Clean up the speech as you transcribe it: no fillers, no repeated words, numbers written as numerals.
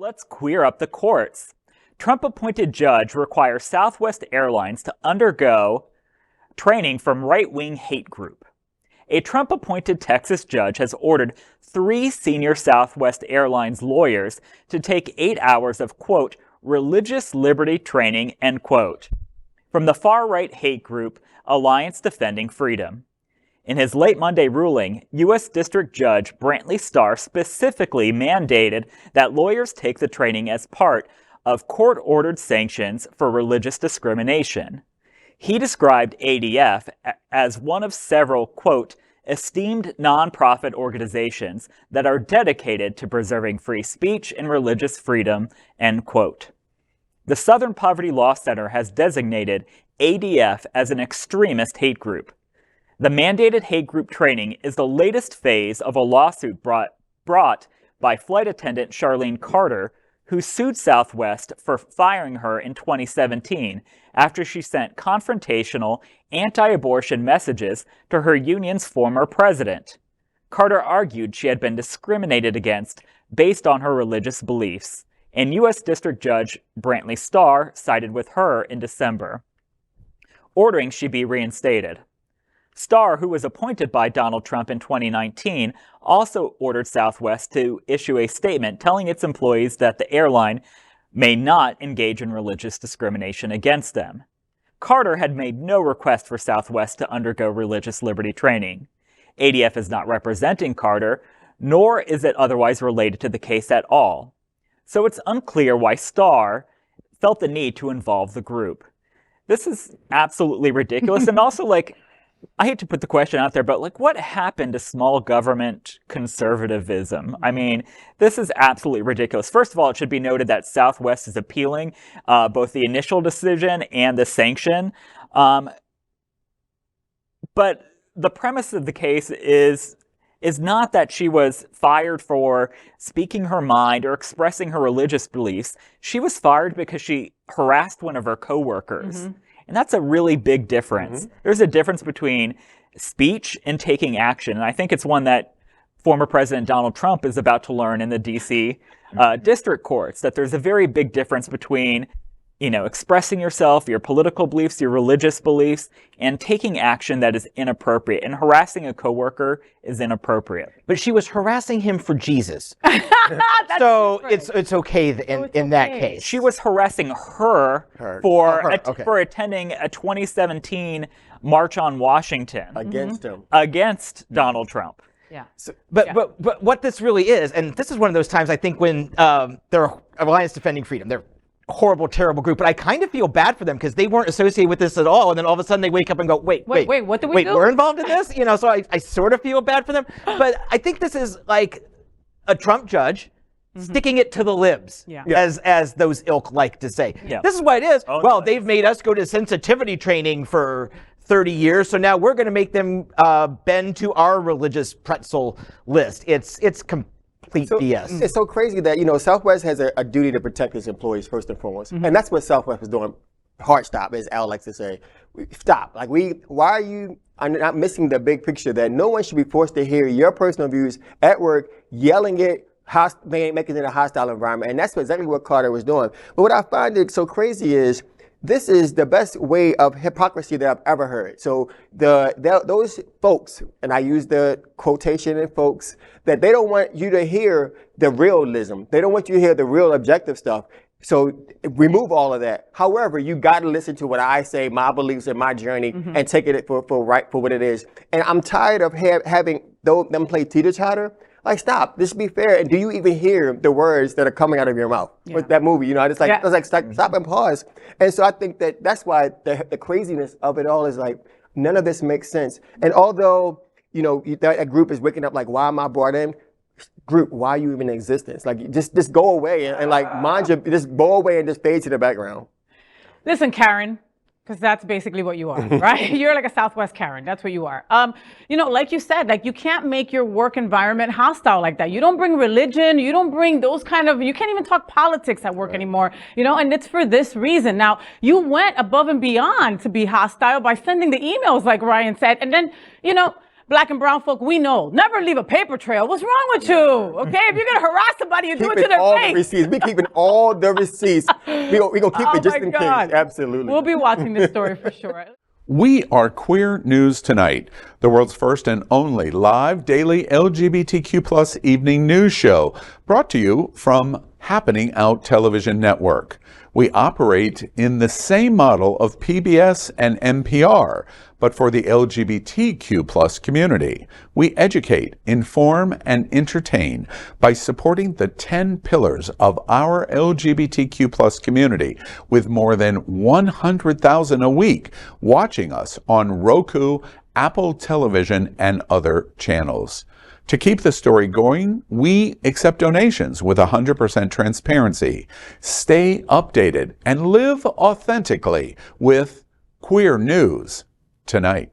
Let's queer up the courts. Trump-appointed judge requires Southwest Airlines to undergo training from right-wing hate group. A Trump-appointed Texas judge has ordered 3 senior Southwest Airlines lawyers to take 8 hours of, quote, religious liberty training, end quote, from the far-right hate group Alliance Defending Freedom. In his late Monday ruling, U.S. District Judge Brantley Starr specifically mandated that lawyers take the training as part of court-ordered sanctions for religious discrimination. He described ADF as one of several, quote, esteemed nonprofit organizations that are dedicated to preserving free speech and religious freedom, end quote. The Southern Poverty Law Center has designated ADF as an extremist hate group. The mandated hate group training is the latest phase of a lawsuit brought by flight attendant Charlene Carter, who sued Southwest for firing her in 2017 after she sent confrontational, anti-abortion messages to her union's former president. Carter argued she had been discriminated against based on her religious beliefs, and U.S. District Judge Brantley Starr sided with her in December, ordering she be reinstated. Starr, who was appointed by Donald Trump in 2019, also ordered Southwest to issue a statement telling its employees that the airline may not engage in religious discrimination against them. Carter had made no request for Southwest to undergo religious liberty training. ADF is not representing Carter, nor is it otherwise related to the case at all. So it's unclear why Starr felt the need to involve the group. This is absolutely ridiculous, and also, like, I hate to put the question out there, but like, what happened to small government conservatism? I mean, this is absolutely ridiculous. First of all, it should be noted that Southwest is appealing both the initial decision and the sanction. But the premise of the case is not that she was fired for speaking her mind or expressing her religious beliefs. She was fired because she harassed one of her coworkers. Mm-hmm. And that's a really big difference. Mm-hmm. There's a difference between speech and taking action. And I think it's one that former President Donald Trump is about to learn in the D.C. District courts, that there's a very big difference between, you know, expressing yourself, your political beliefs, your religious beliefs, and taking action that is inappropriate. And harassing a coworker is inappropriate. But she was harassing him for Jesus. So it's okay in that case. She was harassing her for attending a 2017 March on Washington against him, against Donald Trump. Yeah. So, but what this really is, and this is one of those times I think when they're Alliance Defending Freedom, they're a horrible, terrible group, but I kind of feel bad for them because they weren't associated with this at all, and then all of a sudden they wake up and go, wait, what did we do? We're involved in this? You know, so I sort of feel bad for them, but I think this is like a Trump judge sticking it to the libs, as those ilk like to say. Yeah. This is what it is. Oh, well, they've made us go to sensitivity training for 30 years, so now we're going to make them bend to our religious pretzel list. It's complete BS. It's so crazy that, you know, Southwest has a duty to protect its employees first and foremost. And that's what Southwest was doing. Hard stop, as Al likes to say. Stop. Like, why are you not missing the big picture that no one should be forced to hear your personal views at work, yelling it, making it a hostile environment. And that's exactly what Carter was doing. But what I find it so crazy is this is the best way of hypocrisy that I've ever heard. So those folks, and I use the quotation in folks, that they don't want you to hear the realism. They don't want you to hear the real objective stuff. So remove all of that. However, you got to listen to what I say, my beliefs and my journey, and take it for what it is. And I'm tired of having them play teeter-totter. Like, stop. This should be fair. And do you even hear the words that are coming out of your mouth with that movie? You know, it's like, stop and pause. And so I think that's why the craziness of it all is like, none of this makes sense. And although, you know, that group is waking up like, why am I brought in? Group, why are you even in existence? Like, just go away and like, just go away and just fade to the background. Listen, Karen. Because that's basically what you are, right? You're like a Southwest Karen. That's what you are. You know, like you said, like you can't make your work environment hostile like that. You don't bring religion. You don't bring those kind of, you can't even talk politics at work anymore, you know, and it's for this reason. Now, you went above and beyond to be hostile by sending the emails like Ryan said. And then, you know, black and brown folk, we know. Never leave a paper trail. What's wrong with you? Okay, if you're gonna harass somebody, you do it to their face. The receipts. We keeping all the receipts. We gonna keep it just in case. Absolutely. We'll be watching this story for sure. We are Queer News Tonight, the world's first and only live daily LGBTQ+ evening news show, brought to you from Happening Out Television Network. We operate in the same model of PBS and NPR, but for the LGBTQ+ community. We educate, inform, and entertain by supporting the 10 pillars of our LGBTQ+ community, with more than 100,000 a week watching us on Roku, Apple Television, and other channels. To keep the story going, we accept donations with 100% transparency. Stay updated and live authentically with Queer News Tonight.